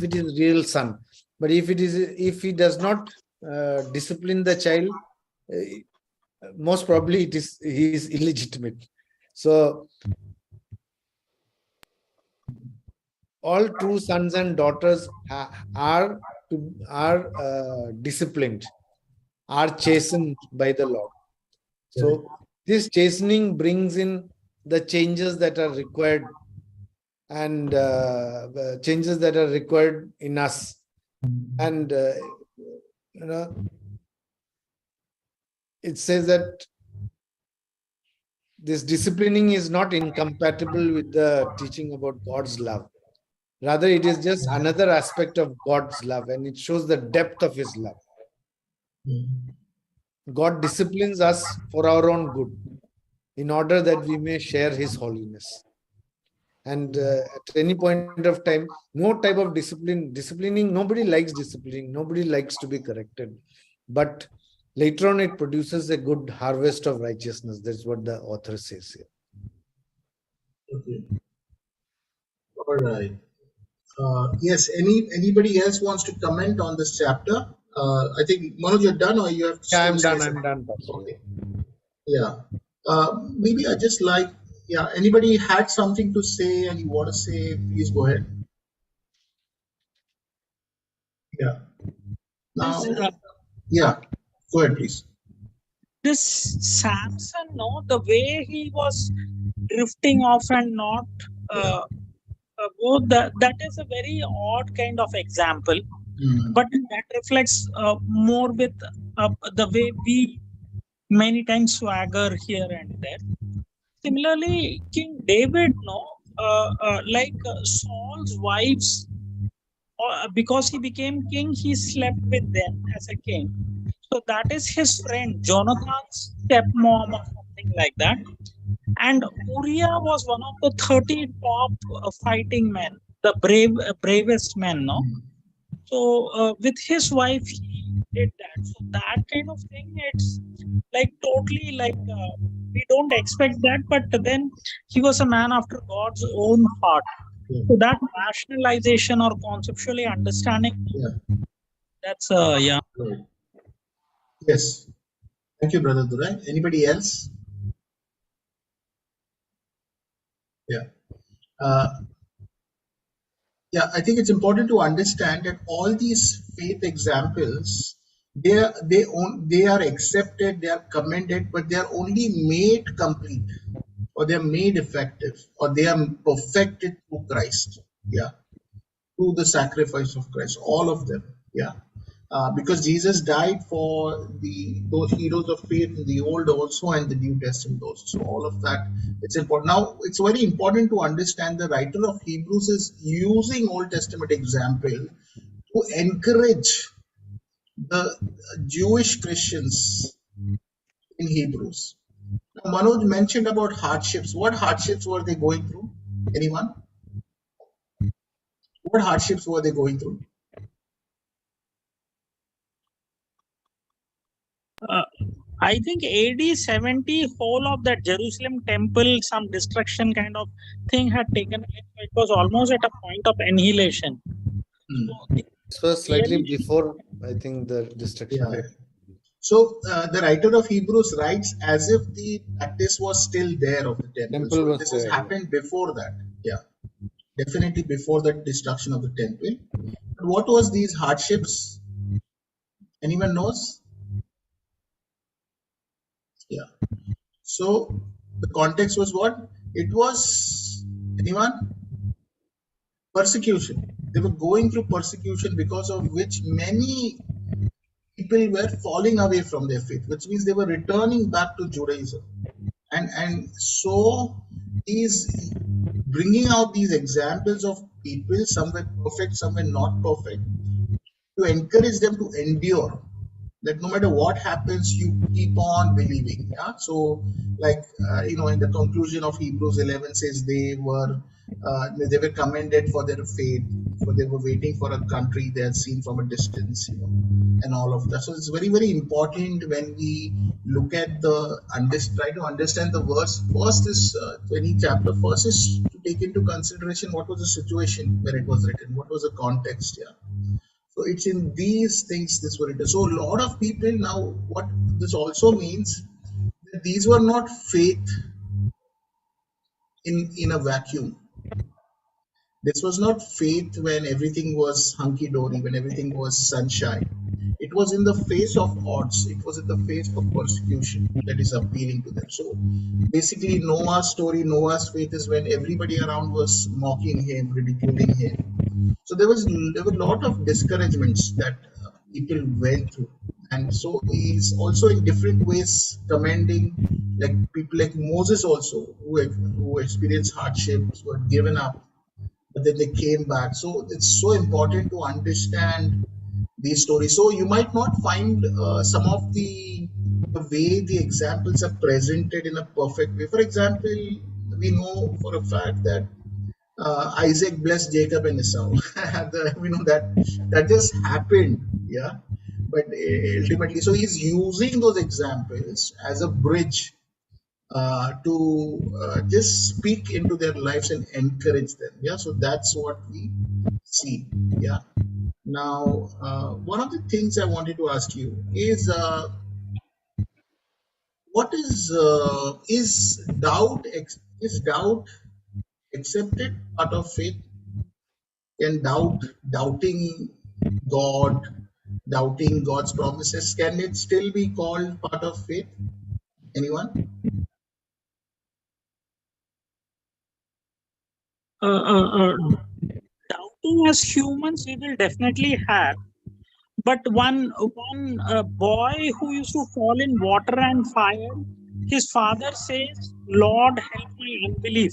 it is real son, but if he does not discipline the child, most probably he is illegitimate. So all true sons and daughters are disciplined, are chastened by the Lord. So this chastening brings in the changes that are required, and changes that are required in us. And it says that this disciplining is not incompatible with the teaching about God's love. Rather, it is just another aspect of God's love, and it shows the depth of his love. God disciplines us for our own good, in order that we may share his holiness. And at any point of time, no type of disciplining, nobody likes disciplining, nobody likes to be corrected. But later on, it produces a good harvest of righteousness. That's what the author says here. Okay. All right. Yes. Anybody else wants to comment on this chapter? I think Manoj, you're done, or you have? Yeah, I'm still done. say I'm something? done. Pastor. Okay. Yeah. Maybe I just like. Yeah. Anybody had something to say and you want to say? Please go ahead. Yeah. Now. Yeah. Go ahead, please. This Samson, no, the way he was drifting off and not that is a very odd kind of example, but that reflects more with the way we many times swagger here and there. Similarly, King David, no, Saul's wives, because he became king, he slept with them as a king. So that is his friend Jonathan's stepmom or something like that. And Uriah was one of the 30 top fighting men, the bravest men, no? So with his wife, he did that. So that kind of thing, it's like totally like we don't expect that, but then he was a man after God's own heart. So that rationalization or conceptually understanding, that's yeah. Right. Yes. Thank you, Brother Durai. Anybody else? Yeah. Yeah, I think it's important to understand that all these faith examples, they are accepted, they are commended, but they are only made complete, or they are made effective, or they are perfected through Christ. Yeah, through the sacrifice of Christ. All of them. Yeah. Because Jesus died for those heroes of faith in the Old also and the New Testament also. So all of that, it's important. Now, it's very important to understand the writer of Hebrews is using Old Testament example to encourage the Jewish Christians in Hebrews. Now, Manoj mentioned about hardships. What hardships were they going through? Anyone? What hardships were they going through? I think AD 70, whole of that Jerusalem temple, some destruction kind of thing had taken place. It was almost at a point of annihilation. This was slightly before, I think, the destruction. Yeah. So the writer of Hebrews writes as if the practice was still there of the temple. So this has happened before that. Yeah, definitely before the destruction of the temple. But what was these hardships? Anyone knows? Yeah. So the context was what? It was, anyone? Persecution. They were going through persecution, because of which many people were falling away from their faith, which means they were returning back to Judaism. And so he's bringing out these examples of people, some were perfect, some were not perfect, to encourage them to endure. That no matter what happens, you keep on believing. Yeah. So, like in the conclusion of Hebrews 11 says they were they were commended for their faith, for they were waiting for a country they had seen from a distance, and all of that. So it's very, very important when we look at try to understand the verse. First is 20 chapter. First is to take into consideration what was the situation when it was written, what was the context. Yeah. So it's in these things this were written. So a lot of people now, what this also means, that these were not faith in a vacuum. This was not faith when everything was hunky dory, when everything was sunshine. It was in the face of odds, it was in the face of persecution that is appealing to them. So basically, Noah's story, Noah's faith is when everybody around was mocking him, ridiculing him. So there were a lot of discouragements that people went through. And so he's also in different ways commending, like people like Moses also, who experienced hardships, who had given up, but then they came back. So it's so important to understand these stories. So you might not find some of the way the examples are presented in a perfect way. For example, we know for a fact that Isaac blessed Jacob and Esau. We know that just happened, yeah. But ultimately, so he's using those examples as a bridge to just speak into their lives and encourage them. Yeah, so that's what we see. Yeah. Now, one of the things I wanted to ask you what is doubt accepted part of faith? Can doubting God, doubting God's promises, can it still be called part of faith? Anyone? Doubting as humans, we will definitely have. But one boy who used to fall in water and fire, his father says, "Lord, help my unbelief."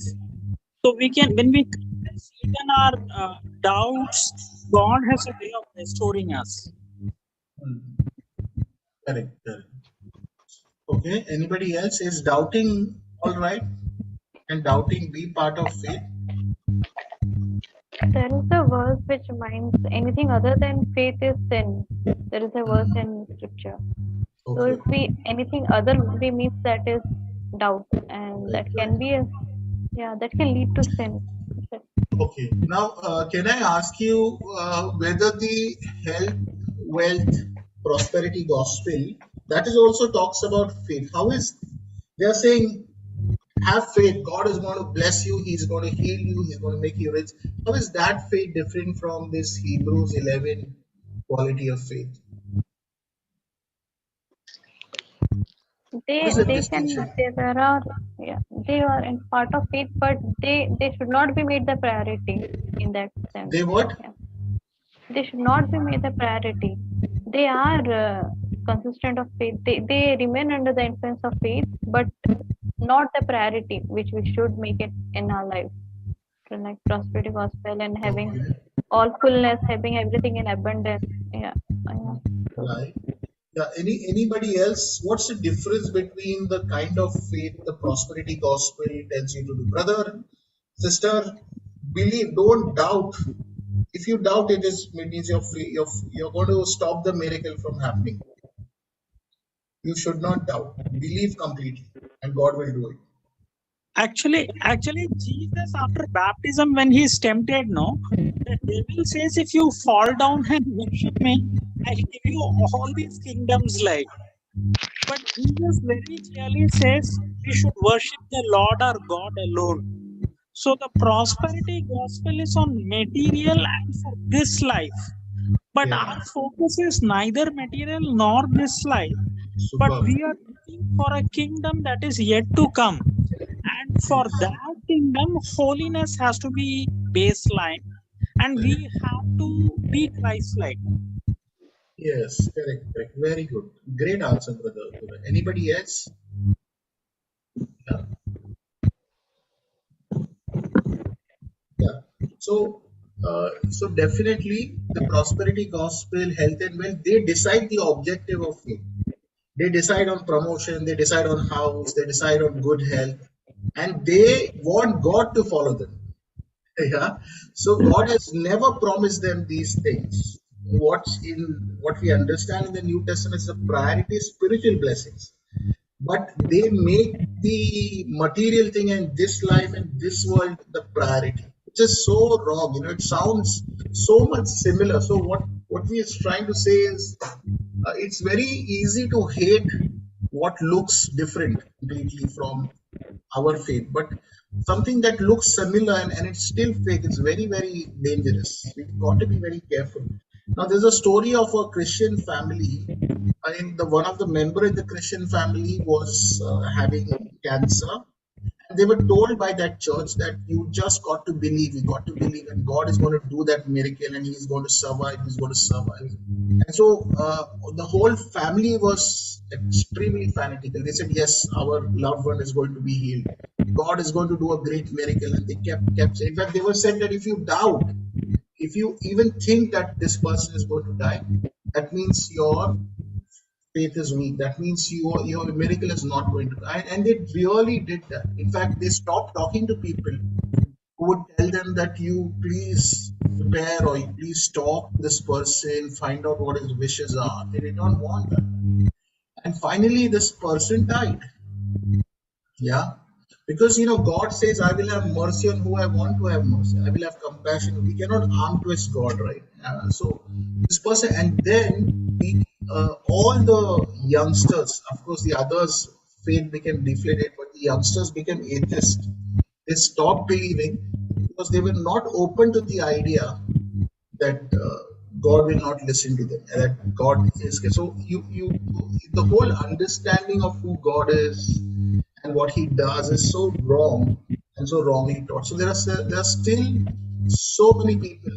So we can, when we confess even our doubts, God has a way of restoring us. Correct, correct. Okay. Anybody else? Is doubting all right? Can doubting be part of faith? There is a verse which means anything other than faith is sin. There is a verse in scripture. So Okay. if we anything other we means that is doubt, and that can be that can lead to sin. Okay. Now, can I ask you whether the health, wealth, prosperity gospel that is also talks about faith? How is they are saying have faith? God is going to bless you. He's going to heal you. He's going to make you rich. How is that faith different from this Hebrews 11 quality of faith? What is the They distinction? there are they are in part of faith, but they should not be made the priority in that sense. They what? Yeah. They should not be made the priority. They are consistent of faith. They remain under the influence of faith, but not the priority which we should make it in our life. So like prosperity gospel and having Okay. all fullness, having everything in abundance. Yeah. Right. Yeah. Anybody else? What's the difference between the kind of faith the prosperity gospel tells you to do? Brother, sister, believe, don't doubt. If you doubt, it means you're going to stop the miracle from happening. You should not doubt. Believe completely, and God will do it. Actually, Jesus, after baptism, when he is tempted, no, the devil says, if you fall down and worship me, I'll give you all these kingdoms like. But Jesus very clearly says we should worship the Lord our God alone. So the prosperity gospel is on material and for this life. But our focus is neither material nor this life. But we are looking for a kingdom that is yet to come. And for that kingdom, holiness has to be baseline. And we have to be Christ-like. Yes, correct. Very good. Great answer, brother. Anybody else? Yeah. Yeah. So definitely the prosperity gospel, health and wealth, they decide the objective of faith. They decide on promotion, they decide on house, they decide on good health, and they want God to follow them. Yeah. So God has never promised them these things. What we understand in the New Testament is the priority is spiritual blessings. But they make the material thing in this life and this world the priority, which is so wrong. It sounds so much similar. So what we is trying to say is it's very easy to hate what looks different completely from our faith, but something that looks similar and it's still fake, it's very, very dangerous. We've got to be very careful. Now, there's a story of a Christian family. I mean, the one of the member in the Christian family was having cancer. And they were told by that church that you just got to believe, you got to believe, and God is going to do that miracle, and He's going to survive, He's going to survive. And so the whole family was extremely fanatical. They said, yes, our loved one is going to be healed. God is going to do a great miracle. And they kept saying, in fact, they were said that if you doubt, if you even think that this person is going to die, that means your faith is weak. That means your miracle is not going to. And they really did that. In fact, they stopped talking to people who would tell them that you please prepare or you please talk to this person, find out what his wishes are. They did not want that. And finally, this person died. Yeah. Because God says, I will have mercy on who I want to have mercy. I will have compassion. We cannot arm twist God, right? So this person, and then all the youngsters, of course, the others' faith became deflated, but the youngsters became atheists. They stopped believing because they were not open to the idea that God will not listen to them, and that God is. So the whole understanding of who God is and what He does is so wrong and so wrongly taught. So there are still so many people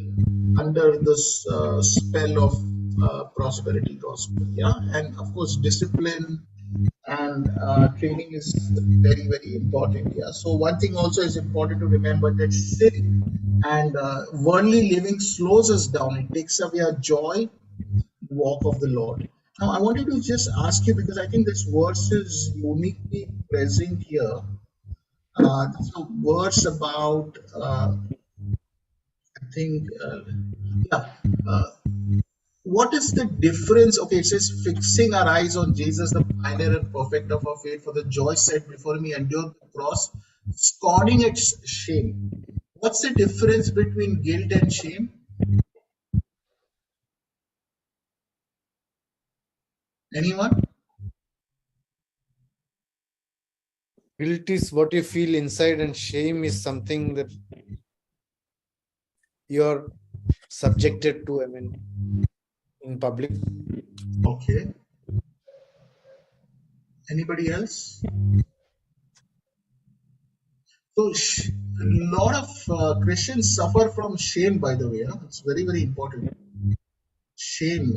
under this spell of prosperity gospel. Yeah, and of course discipline and training is very, very important. Yeah. So one thing also is important to remember that sin and worldly living slows us down. It takes away our joy, walk of the Lord. Now, I wanted to just ask you because I think this verse is uniquely present here. There's a verse about, I think, yeah. What is the difference? Okay, it says fixing our eyes on Jesus, the pioneer and perfect of our faith, for the joy set before me, endured the cross, scorning its shame. What's the difference between guilt and shame? Anyone? Guilt is what you feel inside, and shame is something that you're subjected to, I mean, in public. Okay. Anybody else? So, a lot of Christians suffer from shame, by the way. It's very, very important. Shame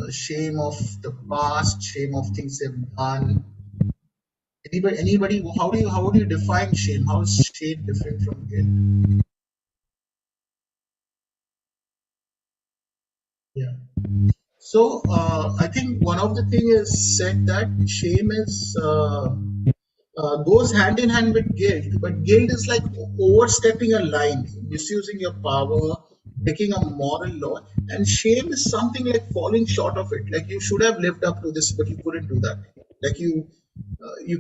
of the past, shame of things they've done. Anybody? How would you define shame? How is shame different from guilt? Yeah. So I think one of the thing is said that shame is goes hand in hand with guilt, but guilt is like overstepping a line, misusing your power, breaking a moral law, and shame is something like falling short of it. Like you should have lived up to this, but you couldn't do that. Like you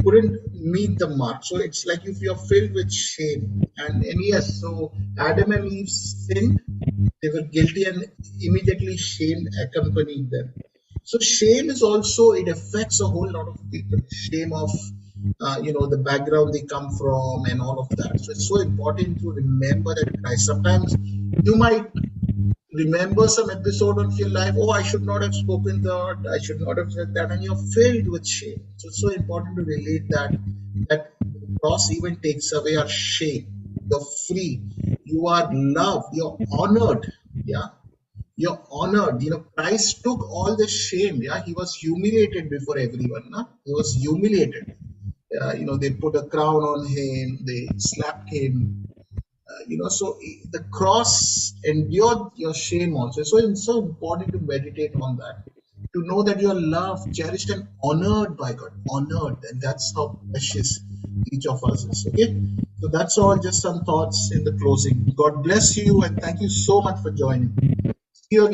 couldn't meet the mark. So it's like if you're filled with shame, and yes, so Adam and Eve sinned, they were guilty, and immediately shame accompanied them. So shame is also, it affects a whole lot of people. Shame of the background they come from and all of that. So it's so important to remember that Christ. Sometimes you might remember some episode of your life. Oh, I should not have spoken that. I should not have said that, and you're filled with shame. So it's so important to relate that the cross even takes away our shame. You're free. You are loved. You're honored. Yeah. You're honored. Christ took all the shame. Yeah. He was humiliated before everyone. No? He was humiliated. They put a crown on him. They slapped him. So the cross endured your shame also. So it's so important to meditate on that, to know that you're loved, cherished, and honored by God. Honored, and that's how precious each of us is. Okay. So that's all, just some thoughts in the closing. God bless you and thank you so much for joining.